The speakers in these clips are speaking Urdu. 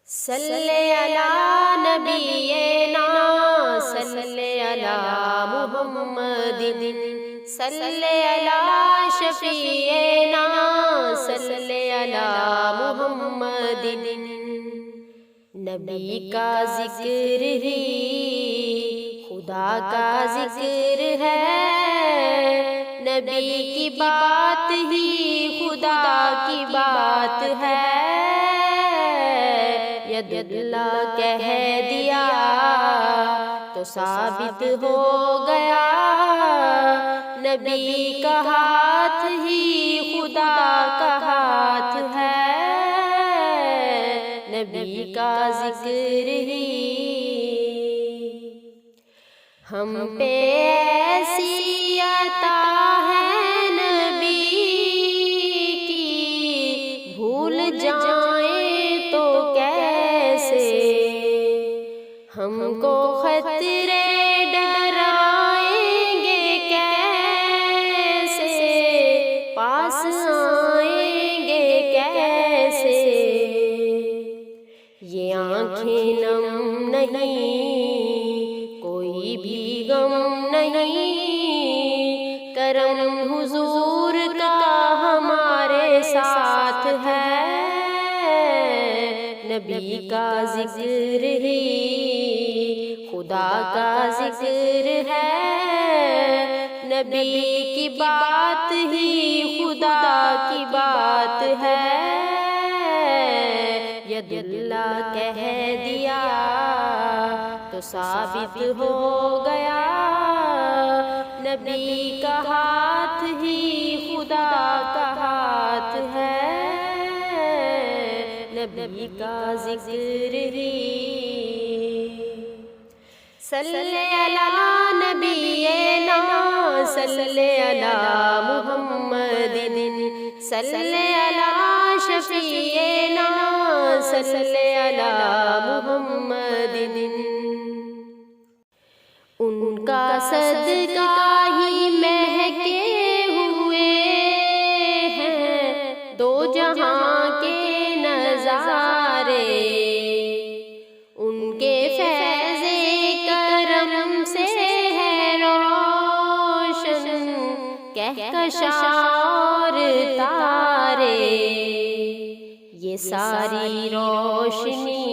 صلی علی نبینا صلی علی محمد صلی علی شفیعنا صلی علی محمد نبی کا ذکر ہی خدا کا ذکر ہے، نبی کی بات ہی خدا کی بات ہے۔ ید اللہ کہہ دیا تو ثابت ہو گیا، نبی کا ہاتھ ہی خدا کا ہاتھ ہے، نبی کا ذکر ہی ہم پہ ایسی عطا ہے نبی کی، بھول جائیں تو کیسے ہم کو خطرے ڈرائیں گے، کیسے پاس آئیں گے، کیسے یہ آنکھیں نم نہیں، کوئی بھی غم نہیں، کرم حضور کا ہمارے ساتھ ہے، نبی کا ذکر ہی خدا کا ذکر ہے، نبی کی بات ہی خدا کی بات ہے۔ ید اللہ کہہ دیا تو ثابت ہو گیا، نبی کا ہاتھ ہی خدا کا ہاتھ ہے، نبی کا ذکر ہی صلی علی نبینا صلی علی محمد صلی علی شفیعنا صلی علی محمد۔ ان کا صدقہ ہی مہکے ہوئے ہیں دو جہاں کے نظارے، ان کے فیض کرم سے ہے روشن کہکشاں تارے، یہ ساری روشنی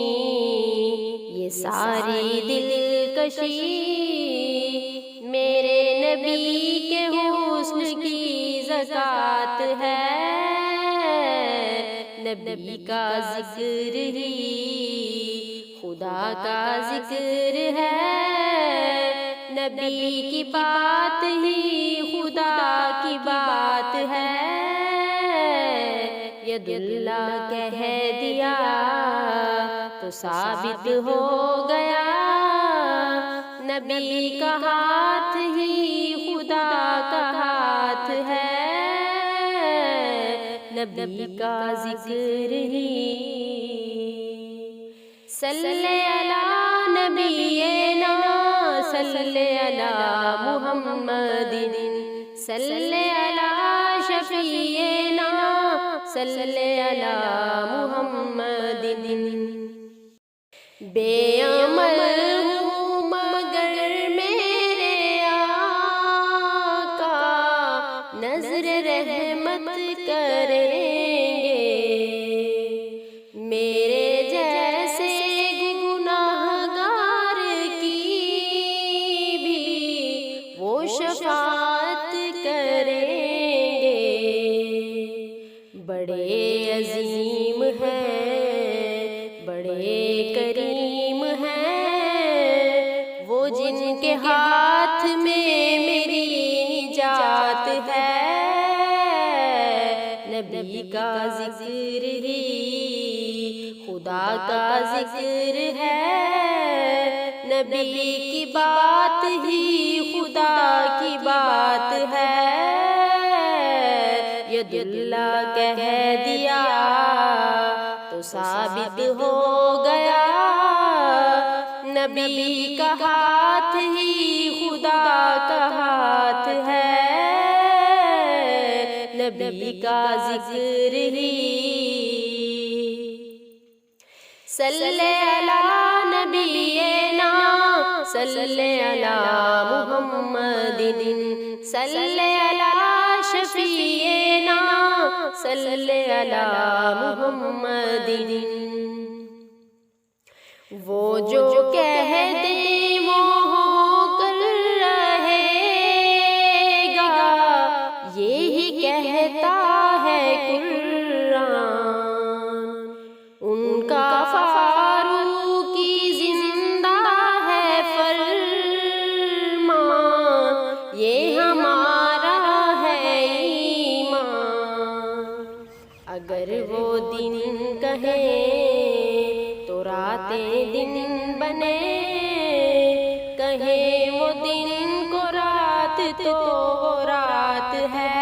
یہ ساری دلکشی میرے نبی کے حسن کی زکات ہے، نبی کا ذکر ہی خدا کا ذکر ہے، نبی کی بات ہی خدا کی بات ہے۔ ید اللہ کہہ دیا تو ثابت ہو گیا، نبی کا ہاتھ ہی خدا کا ہاتھ ہے، نبی کا ذکر ہی صلی علی نبینا صلی علی محمد صلی علی شفیعنا صلی علی محمد۔ بے عمل ہوں مگر میرے آقا نظر رحمت کریں گے، میرے جیسے گناہگار کی بھی وہ شفاعت کریں گے، بڑے عظیم ہیں بڑے کریم ہیں وہ، جن کے ہاتھ میں میری نجات ہے، نبی کا ذکر ہی خدا کا ذکر ہے، نبی کی بات ہی خدا کی بات ہے۔ ید اللہ کہہ دیا تو ثابت ہو گیا، نبی کا ہاتھ ہی خدا کا ہاتھ ہے، نبی کا ذکر ہی صلی علی نبینا صلی علی محمد صلی علی شفیعنا صلی علی محمد وہ جو کہہ دے وہ ہو کر رہے گا یہی کہتا ہے قرآن ان کا فاروقی زندہ ہے فرمان یہ ہمارا ہے ایمان اگر وہ دن کہیں تو راتیں دن بنے کہیں وہ دن کو رات تو رات ہے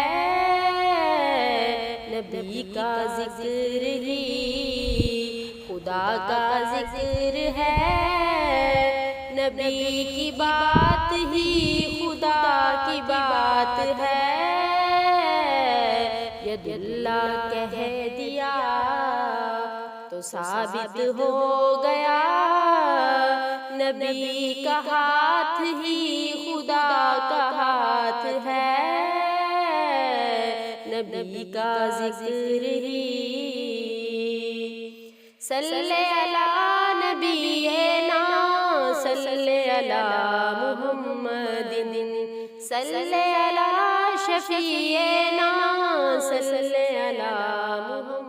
نبی کا ذکر ہی خدا کا ذکر ہے نبی کی بات ہی خدا کی بات ہے ید اللہ کہہ دیا تو ثابت ہو گیا نبی کا ہاتھ ہی خدا کا ہاتھ ہے نبی کا ذکر ہی صلی علی نبینا صلی علی محمد صلی علی شفیعنا صلی علی محمد